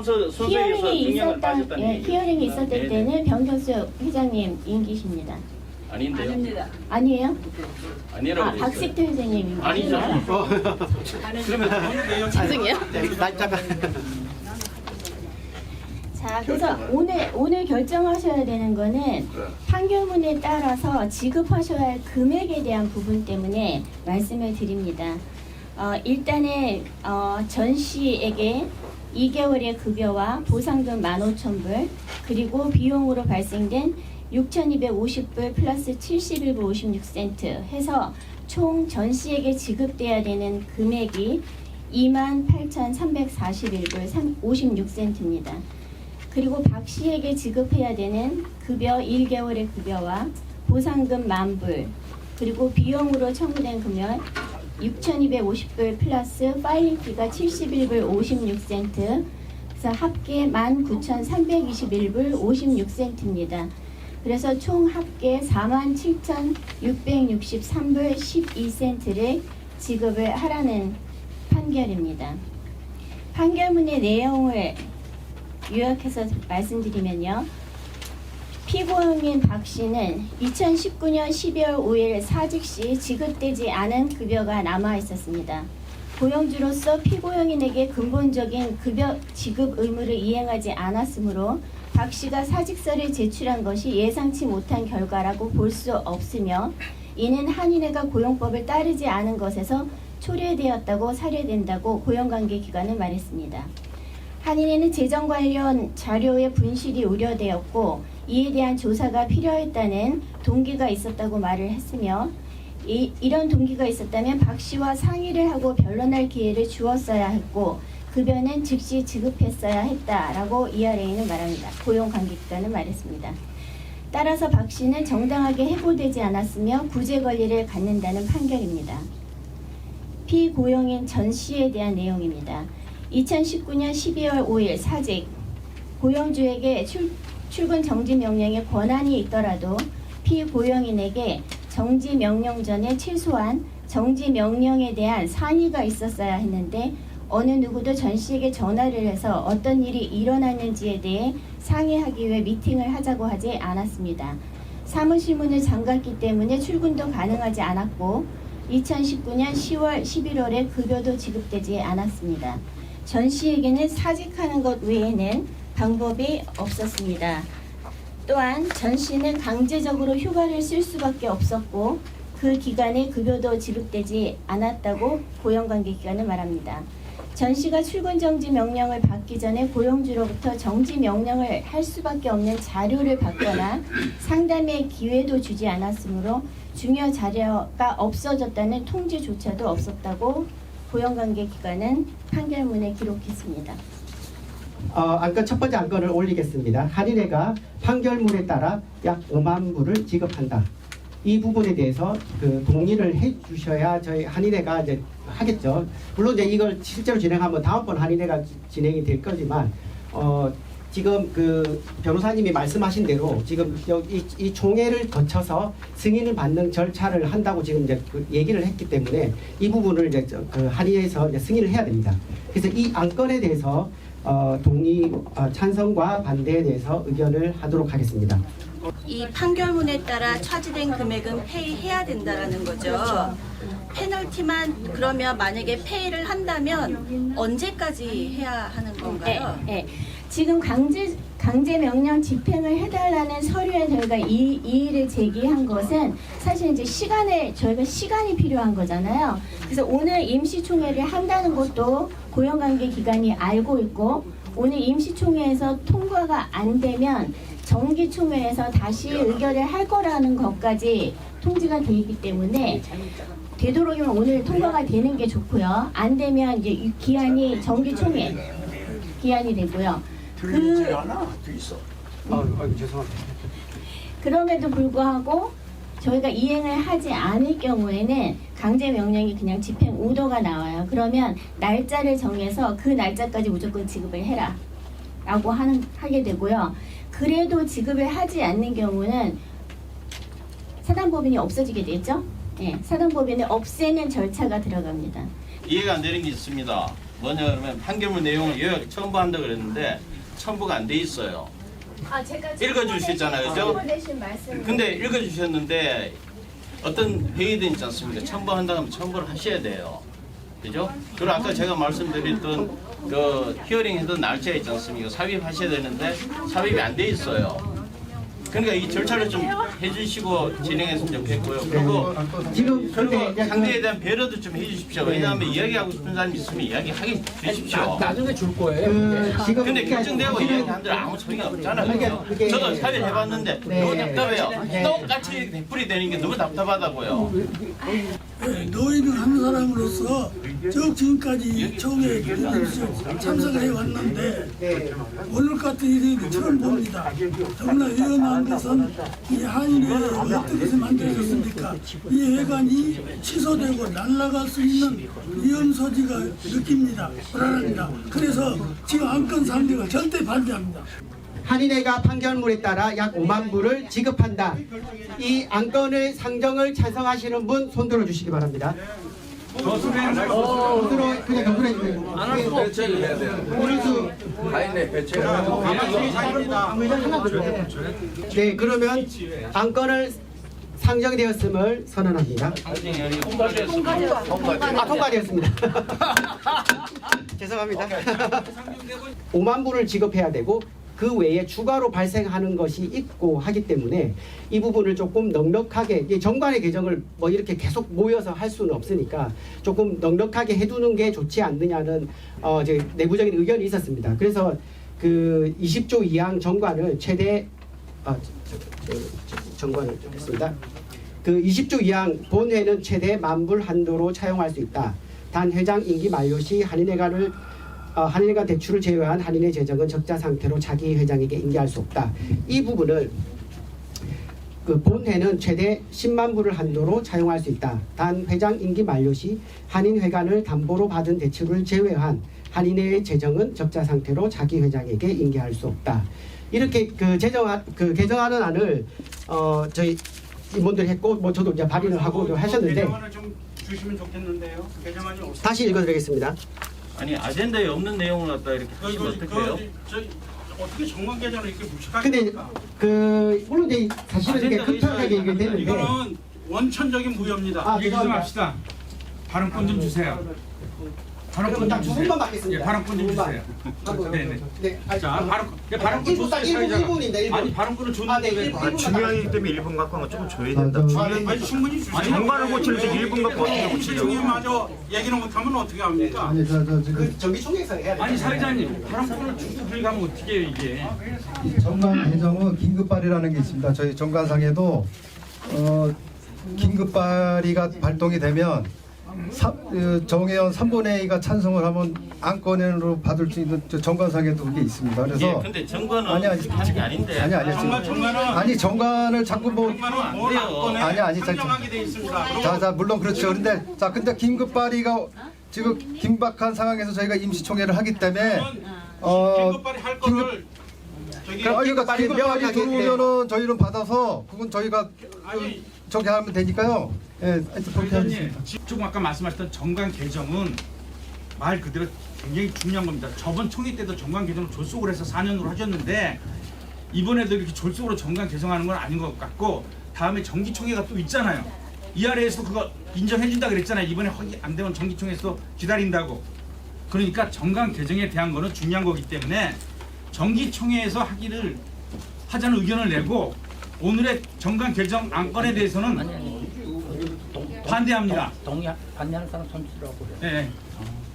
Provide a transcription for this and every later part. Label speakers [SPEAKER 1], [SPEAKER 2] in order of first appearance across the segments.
[SPEAKER 1] 순서에서
[SPEAKER 2] 히어링이
[SPEAKER 1] 중량을
[SPEAKER 2] 있었던
[SPEAKER 1] 빠졌다는
[SPEAKER 2] 예,
[SPEAKER 1] 얘기죠.
[SPEAKER 2] 히어링이 있었을
[SPEAKER 1] 네네.
[SPEAKER 2] 때는 변경수 회장님 임기십니다.
[SPEAKER 1] 아닌데요.
[SPEAKER 3] 아닙니다.
[SPEAKER 2] 아니에요?
[SPEAKER 1] 아니라고
[SPEAKER 2] 아,
[SPEAKER 1] 그랬어요.
[SPEAKER 2] 박식태 회장님
[SPEAKER 1] 아니죠.
[SPEAKER 2] 임기십니다.
[SPEAKER 1] 그러면 오늘 내용
[SPEAKER 2] 죄송해요.
[SPEAKER 4] 잠깐.
[SPEAKER 2] 자, 그래서 오늘 결정하셔야 되는 거는 판결문에 따라서 지급하셔야 할 금액에 대한 부분 때문에 말씀을 드립니다. 일단은 전 씨에게 2개월의 급여와 보상금 15,000불 그리고 비용으로 발생된 6,250불 플러스 71불 56센트 해서 총 전 씨에게 지급돼야 되는 금액이 28,341불 56센트입니다. 그리고 박 씨에게 지급해야 되는 급여 1개월의 급여와 보상금 10,000불 그리고 비용으로 청구된 금액 6,250불 플러스 파일링비가 71불 56센트 그래서 합계 19,321불 56센트입니다. 그래서 총 합계 47,663불 12센트를 지급을 하라는 판결입니다. 판결문의 내용을 요약해서 말씀드리면요. 피고인인 박 씨는 2019년 12월 5일 사직 시 지급되지 않은 급여가 남아 있었습니다. 고용주로서 피고인에게 근본적인 급여 지급 의무를 이행하지 않았으므로 박 씨가 사직서를 제출한 것이 예상치 못한 결과라고 볼 수 없으며 이는 한인회가 고용법을 따르지 않은 것에서 초래되었다고 사례된다고 고용관계기관은 말했습니다. 한인회는 재정 관련 자료의 분실이 우려되었고 이에 대한 조사가 필요했다는 동기가 있었다고 말을 했으며 이런 동기가 있었다면 박 씨와 상의를 하고 변론할 기회를 주었어야 했고 급여는 즉시 지급했어야 했다라고 ERA는 말합니다. 고용관계기관은 말했습니다. 따라서 박 씨는 정당하게 해고되지 않았으며 구제 권리를 갖는다는 판결입니다. 피고용인 전 씨에 대한 내용입니다. 2019년 12월 5일 사직 고용주에게 출근 정지 명령의 권한이 있더라도 피고용인에게 정지 명령 전에 최소한 정지 명령에 대한 상의가 있었어야 했는데 어느 누구도 전 씨에게 전화를 해서 어떤 일이 일어났는지에 대해 상의하기 위해 미팅을 하자고 하지 않았습니다. 사무실 문을 잠갔기 때문에 출근도 가능하지 않았고 2019년 10월 11월에 급여도 지급되지 않았습니다. 전 씨에게는 사직하는 것 외에는 방법이 없었습니다. 또한 전 씨는 강제적으로 휴가를 쓸 수밖에 없었고 그 기간에 급여도 지급되지 않았다고 고용관계기관은 말합니다. 전 씨가 출근 정지 명령을 받기 전에 고용주로부터 정지 명령을 할 수밖에 없는 자료를 받거나 상담의 기회도 주지 않았으므로 중요 자료가 없어졌다는 통지조차도 없었다고 고용관계기관은 판결문에 기록했습니다.
[SPEAKER 4] 안건 첫 번째 안건을 올리겠습니다. 한인회가 판결문에 따라 약 5만 불을 지급한다. 이 부분에 대해서 그 동의를 해주셔야 저희 한인회가 이제 하겠죠. 물론 이제 이걸 실제로 진행하면 다음번 한인회가 진행이 될 거지만 지금 그 변호사님이 말씀하신 대로 지금 여기 이 총회를 거쳐서 승인을 받는 절차를 한다고 지금 이제 그 얘기를 했기 때문에 이 부분을 이제 그 한의회에서 이제 승인을 해야 됩니다. 그래서 이 안건에 대해서 동의, 찬성과 반대에 대해서 의견을 하도록 하겠습니다.
[SPEAKER 3] 이 판결문에 따라 차지된 금액은 페이해야 된다라는 거죠.
[SPEAKER 2] 그렇죠.
[SPEAKER 3] 페널티만 그러면 만약에 페이를 한다면 언제까지 해야 하는 건가요?
[SPEAKER 2] 네. 지금 강제 명령 집행을 해달라는 서류에 저희가 이 일을 제기한 것은 사실 이제 저희가 시간이 필요한 거잖아요. 그래서 오늘 임시총회를 한다는 것도 고용관계기관이 알고 있고 오늘 임시총회에서 통과가 안 되면 정기총회에서 다시 의결을 할 거라는 것까지 통지가 돼 있기 때문에 되도록이면 오늘 통과가 되는 게 좋고요. 안 되면 이제 이 기한이 정기총회 기한이 되고요.
[SPEAKER 4] 죄송합니다.
[SPEAKER 2] 그럼에도 불구하고 저희가 이행을 하지 않을 경우에는 강제 명령이 그냥 집행 오더가 나와요. 그러면 날짜를 정해서 그 날짜까지 무조건 지급을 해라 라고 하게 되고요. 그래도 지급을 하지 않는 경우는 사단법인이 없어지게 되죠. 네, 사단법인을 없애는 절차가 들어갑니다.
[SPEAKER 1] 이해가 안 되는 게 있습니다. 뭐냐 그러면 판결문 내용을 요약 첨부한다 그랬는데 첨부가 안 돼 있어요.
[SPEAKER 2] 제가
[SPEAKER 1] 읽어주시잖아요, 그죠?
[SPEAKER 2] 첨부되신 말씀.
[SPEAKER 1] 근데 읽어주셨는데 어떤 회의든 있지 않습니까? 첨부한다 하면 첨부를 하셔야 돼요. 그죠? 그리고 아까 제가 말씀드렸던 그 히어링 했던 날짜 있지 않습니까? 삽입하셔야 되는데 삽입이 안 돼 있어요. 그러니까 이 절차를 좀 해주시고 진행했으면 좋겠고요. 그리고
[SPEAKER 4] 지금 근데 이제
[SPEAKER 1] 상대에 대한 배려도 좀 해주십시오. 왜냐하면 이야기하고 싶은 사람이 있으면 이야기하게 주십시오.
[SPEAKER 5] 나중에 줄 거예요.
[SPEAKER 4] 그 지금
[SPEAKER 1] 근데 결정되고
[SPEAKER 4] 지금
[SPEAKER 1] 이야기하는데 아무 소리가 없잖아요.
[SPEAKER 4] 그러니까 그게-
[SPEAKER 1] 저도 사회를 해봤는데
[SPEAKER 4] 네.
[SPEAKER 1] 너무 답답해요.
[SPEAKER 4] 네.
[SPEAKER 1] 똑같이 대풀이 되는 게 너무 답답하다고요.
[SPEAKER 6] 노인을 한 사람으로서 쭉 지금까지 처음에 참석을 해왔는데
[SPEAKER 4] 네.
[SPEAKER 6] 오늘 같은 일이 처음 봅니다. 너무나 위험한 것은 이 한일회 어떻게 해서 만들어졌습니까? 이 회관이 취소되고 날아갈 수 있는 위험 소지가 느낍니다. 불안합니다. 그래서 지금 안건 상정을 절대 반대합니다.
[SPEAKER 4] 한인회가 판결문에 따라 약 5만 불을 지급한다. 이 안건의 상정을 찬성하시는 분 손들어 주시기 바랍니다. 손들어 그냥 경선해 주세요.
[SPEAKER 5] 배치를 해야 돼요.
[SPEAKER 4] 오른수.
[SPEAKER 5] 가인의 배치를
[SPEAKER 4] 네, 그러면 안건을 상정되었음을 선언합니다. 통과되었습니다. 죄송합니다. 5만 불을 지급해야 되고 그 외에 추가로 발생하는 것이 있고 하기 때문에 이 부분을 조금 넉넉하게 이게 정관의 개정을 뭐 이렇게 계속 모여서 할 수는 없으니까 조금 넉넉하게 해두는 게 좋지 않느냐는 이제 내부적인 의견이 있었습니다. 그래서 그 20조 2항 정관을 최대 정관을 좀 했습니다. 그 20조 2항 본회는 최대 10,000불 한도로 차용할 수 있다. 단 회장 임기 만료 시 한인회관 대출을 제외한 한인회 재정은 적자 상태로 자기 회장에게 인계할 수 없다. 이 부분을 그 본회는 최대 10만 불을 한도로 차용할 수 있다. 단 회장 임기 만료 시 한인회관을 담보로 받은 대출을 제외한 한인회의 재정은 적자 상태로 자기 회장에게 인계할 수 없다. 이렇게 그 개정하는 안을 저희 임원들이 했고 뭐 저도 이제 발의를 하고 하셨는데
[SPEAKER 7] 개정안을 좀 주시면 좋겠는데요. 개정안이 없어요.
[SPEAKER 4] 다시 읽어드리겠습니다.
[SPEAKER 1] 아니 아젠다에 없는 내용을 갖다 이렇게 하시면 어떡해요?
[SPEAKER 7] 어떻게 정관 개정을 이렇게
[SPEAKER 4] 근데
[SPEAKER 7] 무식하게
[SPEAKER 4] 그 물론 이제 사실은 이게 급하게 얘기되는데
[SPEAKER 7] 이거는 원천적인 무효입니다.
[SPEAKER 8] 얘기 좀 합시다. 발언권 좀 주세요. 발언권 좀
[SPEAKER 4] 두
[SPEAKER 8] 주세요.
[SPEAKER 4] 분만 받겠습니다.
[SPEAKER 8] 예, 발언권 좀
[SPEAKER 4] 두 분만.
[SPEAKER 8] 주세요.
[SPEAKER 4] 하고,
[SPEAKER 8] 네네.
[SPEAKER 4] 네,
[SPEAKER 8] 자, 발언권
[SPEAKER 4] 일부 딱
[SPEAKER 8] 줬어요, 사회자가.
[SPEAKER 4] 1분입니다.
[SPEAKER 8] 아니, 발언권을 줬는데
[SPEAKER 4] 네,
[SPEAKER 8] 왜
[SPEAKER 4] 일부
[SPEAKER 8] 발언-
[SPEAKER 9] 중요하기 때문에 1분 갖고 하면 조금 줘야 된다.
[SPEAKER 7] 아니 충분히 주시죠.
[SPEAKER 9] 정관을 고치는데 1분 갖고 어떻게
[SPEAKER 7] 중에
[SPEAKER 9] 고치려고.
[SPEAKER 7] 마저 얘기는 못하면 어떻게 합니까?
[SPEAKER 4] 그 정기총회에서 해야 돼요.
[SPEAKER 8] 아니, 사회자님, 발언권을 주고 불가면 어떻게 해요, 이게?
[SPEAKER 10] 정관 개정은 긴급 발의라는 게 있습니다. 저희 정관상에도 긴급 발의가 발동이 되면 정의원 3분의 2가 찬성을 하면 안건으로 받을 수 있는 정관상에도 그게 있습니다.
[SPEAKER 1] 예,
[SPEAKER 10] 그래서
[SPEAKER 1] 근데 정관은
[SPEAKER 10] 아니
[SPEAKER 1] 하는 게 아닌데.
[SPEAKER 10] 아니 정관을 자꾸 뭐
[SPEAKER 7] 정관은 본 안건에
[SPEAKER 10] 아니,
[SPEAKER 7] 상정하게 돼 있습니다.
[SPEAKER 10] 자 물론 그렇죠. 근데 긴급 발의가 지금 긴박한 상황에서 저희가 임시총회를 하기 때문에
[SPEAKER 7] 긴급 발의할 거를 저기
[SPEAKER 10] 그러니까 긴급 발의 들어오면은 저희는 받아서 그건 저희가
[SPEAKER 7] 아니
[SPEAKER 10] 저기 하면 되니까요. 예, 하여튼 그렇게
[SPEAKER 8] 사회자님,
[SPEAKER 10] 하겠습니다.
[SPEAKER 8] 조금 아까 말씀하셨던 정관 개정은 말 그대로 굉장히 중요한 겁니다. 저번 총회 때도 정관 개정을 졸속으로 해서 4년으로 하셨는데 이번에도 이렇게 졸속으로 정관 개정하는 건 아닌 것 같고 다음에 정기총회가 또 있잖아요. 이 아래에서 그거 인정해준다 그랬잖아요. 이번에 확인 안 되면 정기총회에서 기다린다고. 그러니까 정관 개정에 대한 거는 중요한 거기 때문에 정기총회에서 하자는 의견을 내고 오늘의 정관 개정 안건에 대해서는 반대합니다.
[SPEAKER 5] 반대하는 사람 손치라고 그래.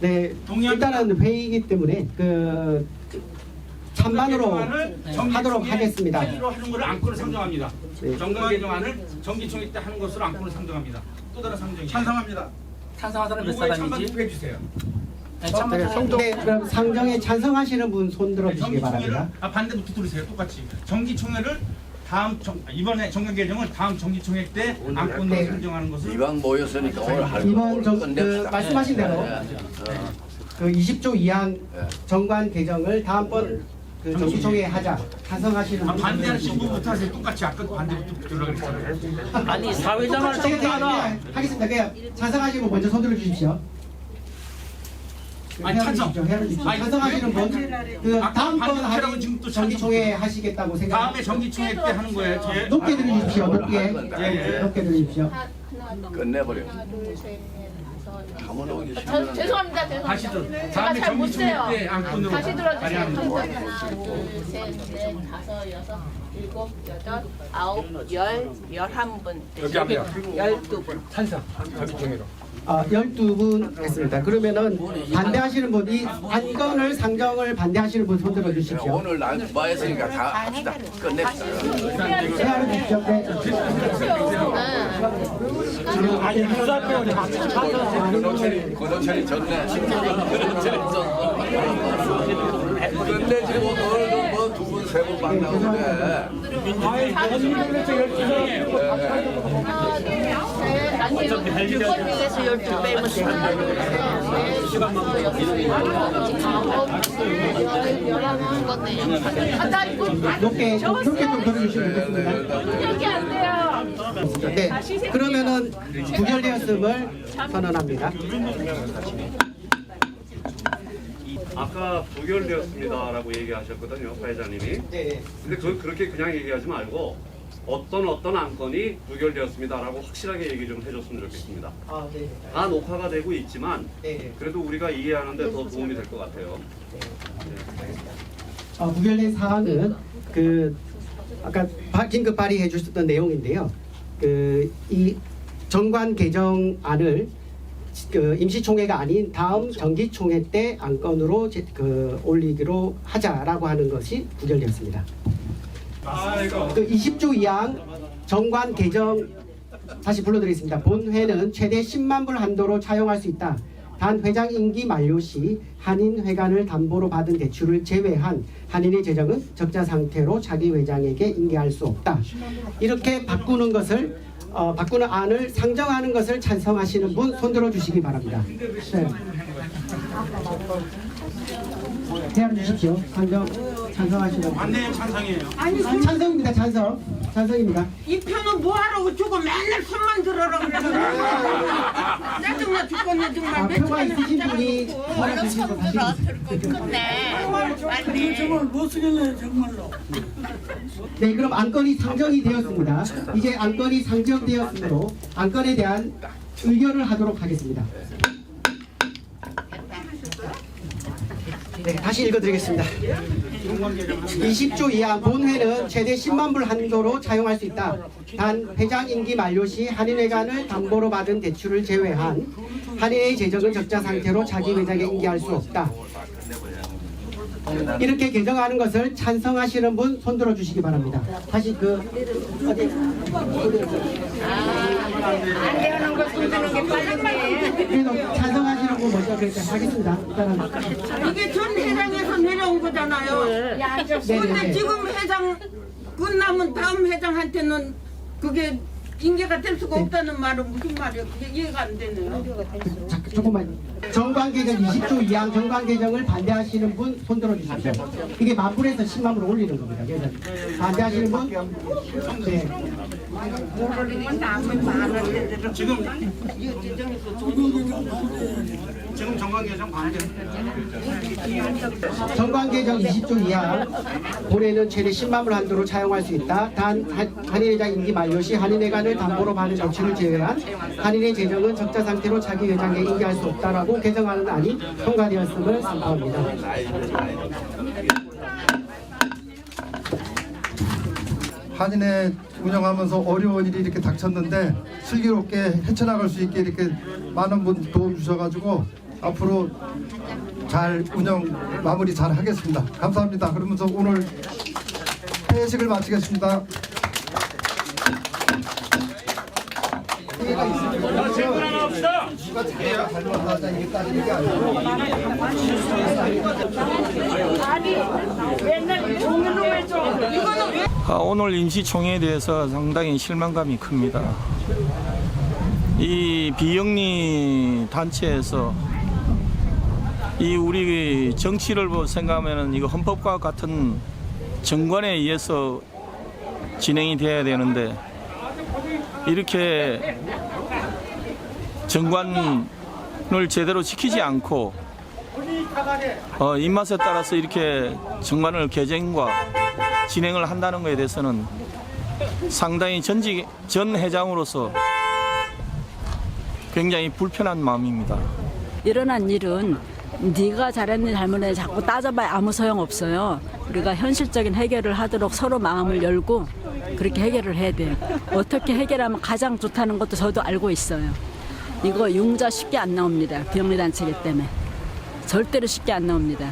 [SPEAKER 8] 네.
[SPEAKER 4] 네, 일단은 회의이기 때문에 그 찬반으로 하도록 하겠습니다.
[SPEAKER 8] 하기로 하는 것을 안건을 상정합니다.
[SPEAKER 4] 네.
[SPEAKER 8] 정관 개정안을 정기총회 때 하는 것으로 안건을 상정합니다. 또 다른 상정이
[SPEAKER 7] 찬성합니다.
[SPEAKER 5] 찬성한 사람 몇
[SPEAKER 8] 요거에 찬반
[SPEAKER 5] 사람이지?
[SPEAKER 8] 투표해 주세요.
[SPEAKER 4] 네, 그럼 상정에 찬성하시는 분 손 들어 주시기 바랍니다.
[SPEAKER 8] 반대부터 들으세요. 똑같이 정기총회를 이번에 정관 개정을 다음 정기총회 때 안건으로
[SPEAKER 4] 네.
[SPEAKER 8] 상정하는 것을
[SPEAKER 5] 이왕 모였으니까 오늘 할
[SPEAKER 4] 이번 말씀하신 대로 그 20조 2항 정관 개정을 다음번 그 정기총회에 하자 찬성하시는 분
[SPEAKER 8] 반대하시는 분부터 하세요. 똑같이 아까 반대부터 들으라고 그랬잖아요.
[SPEAKER 5] 아니 사회자만
[SPEAKER 4] 제가 하겠습니다. 그냥 찬성하시고 먼저 손 들어 주십시오.
[SPEAKER 8] 아니, 찬성. 아니,
[SPEAKER 4] 찬성하시는 분, 그
[SPEAKER 8] 아까
[SPEAKER 4] 다음번
[SPEAKER 8] 반대라고 지금 또
[SPEAKER 4] 정기총회 하시겠다고 생각.
[SPEAKER 8] 다음에 정기총회 때 하는 거예요.
[SPEAKER 4] 높게 들으십시오. 높게. 높게 들으십시오.
[SPEAKER 5] 끝내버려.
[SPEAKER 11] 죄송합니다.
[SPEAKER 8] 다시도
[SPEAKER 11] 제가
[SPEAKER 8] 다음에
[SPEAKER 11] 잘 못
[SPEAKER 8] 정기총회
[SPEAKER 11] 세요.
[SPEAKER 8] 때 안건으로
[SPEAKER 11] 다시 들어주세요.
[SPEAKER 8] 발의하는 거.
[SPEAKER 11] 하나, 둘, 셋, 넷, 다섯, 여섯, 일곱, 여덟, 아홉, 열, 11분.
[SPEAKER 5] 여기 앞에요.
[SPEAKER 3] 12분.
[SPEAKER 5] 찬성. 정기총회로.
[SPEAKER 4] 12분 했습니다. 그러면은 반대하시는 분, 이 안건을 상정을 반대하시는 분 손들어 주십시오.
[SPEAKER 5] 오늘 난 뭐 했으니까 다 합시다. 끝냅시다.
[SPEAKER 4] 대화를 주십시오. 네.
[SPEAKER 5] 고도철이 좋네. 끝내지 뭐 오늘도 뭐 2분, 3분 막 나오는데.
[SPEAKER 11] 아니, 6번에서 12배면
[SPEAKER 4] 높게 좀 들어주시면 되겠습니다.
[SPEAKER 11] 여기 안 돼요.
[SPEAKER 4] 네. 그러면은 부결되었음을 선언합니다.
[SPEAKER 12] 아까 부결되었습니다라고 얘기하셨거든요, 회장님이.
[SPEAKER 4] 네.
[SPEAKER 12] 근데 그렇게 그냥 얘기하지 말고 어떤 안건이 부결되었습니다라고 확실하게 얘기 좀 해줬으면 좋겠습니다.
[SPEAKER 4] 아, 네.
[SPEAKER 12] 다 녹화가 되고 있지만
[SPEAKER 4] 네.
[SPEAKER 12] 그래도 우리가 이해하는데 더 도움이 될 것 같아요.
[SPEAKER 4] 부결된 사항은 그 아까 긴급 발의해 주셨던 내용인데요. 그 이 정관 개정안을 그 임시총회가 아닌 다음 정기총회 때 안건으로 올리기로 하자라고 하는 것이 부결되었습니다. 그 20조 2항 정관 개정 다시 불러드리겠습니다. 본회는 최대 10만 불 한도로 차용할 수 있다. 단 회장 임기 만료 시 한인회관을 담보로 받은 대출을 제외한 한인의 재정은 적자 상태로 자기 회장에게 인계할 수 없다. 이렇게 바꾸는 것을 바꾸는 안을 상정하는 것을 찬성하시는 분 손들어 주시기 바랍니다. 네. 대화를 주십시오. 찬성하시는 분.
[SPEAKER 8] 반대 찬성이에요.
[SPEAKER 4] 찬성입니다. 찬성입니다.
[SPEAKER 13] 이 편은 뭐하러 주고 맨날 손만 들어라 그래. 짜증나 죽겠네 정말.
[SPEAKER 4] 표가 있으신 분이
[SPEAKER 11] 얼른 손 들어 들고 끝내.
[SPEAKER 6] 이거 정말 못 쓰겠네 정말로.
[SPEAKER 4] 네, 그럼 안건이 상정이 되었습니다. 이제 안건이 상정되었으므로 안건에 대한 의결을 하도록 하겠습니다. 네, 다시 읽어드리겠습니다. 20조 이하 본회는 최대 10만 불 한도로 차용할 수 있다. 단 회장 임기 만료 시 한인회관을 담보로 받은 대출을 제외한 한인의 재정은 적자 상태로 자기 회장에 인계할 수 없다. 이렇게 개정하는 것을 찬성하시는 분 손들어 주시기 바랍니다. 다시
[SPEAKER 13] 안 되는 거 손드는 게 빠른데.
[SPEAKER 4] 그래도 찬성하시는 분 먼저 그렇게 하겠습니다. 일단은
[SPEAKER 13] 이게 전 회장에서 내려온 거잖아요. 근데 지금 회장 끝나면 다음 회장한테는 그게 인계가 될 수가 없다는 말은 무슨 말이에요? 그게 이해가 안 되네요.
[SPEAKER 4] 조금만. 정관 개정 20조 2항 정관 개정을 반대하시는 분 손들어 주십시오. 이게 만 불에서 10만 불을 올리는 겁니다. 그래서 반대하시는 분? 네.
[SPEAKER 8] 지금 정관 개정 반대.
[SPEAKER 4] 정관 개정 20조 2항 본회는 최대 10만 불 한도로 차용할 수 있다. 단 한인회장 임기 만료 시 한인회관을 담보로 받은 대출을 제외한 한인의 재정은 적자 상태로 자기 회장에 인계할 수 없다라고 개정하는 안이 통과되었음을 선포합니다.
[SPEAKER 10] 한인회 운영하면서 어려운 일이 이렇게 닥쳤는데 슬기롭게 헤쳐나갈 수 있게 이렇게 많은 분 도움 주셔가지고 앞으로 잘 운영 마무리 잘 하겠습니다. 감사합니다. 그러면서 오늘 회식을 마치겠습니다.
[SPEAKER 8] 질문 하나 합시다.
[SPEAKER 14] 오늘 임시총회에 대해서 상당히 실망감이 큽니다. 이 비영리 단체에서 이 우리 정치를 생각하면 이거 헌법과 같은 정관에 의해서 진행이 돼야 되는데 이렇게 정관을 제대로 지키지 않고 입맛에 따라서 이렇게 정관을 개정과 진행을 한다는 것에 대해서는 상당히 전 회장으로서 굉장히 불편한 마음입니다.
[SPEAKER 15] 일어난 일은 네가 잘했니 잘못했니 자꾸 따져봐야 아무 소용없어요. 우리가 현실적인 해결을 하도록 서로 마음을 열고 그렇게 해결을 해야 돼요. 어떻게 해결하면 가장 좋다는 것도 저도 알고 있어요. 이거 융자 쉽게 안 나옵니다. 비영리단체이기 때문에 절대로 쉽게 안 나옵니다.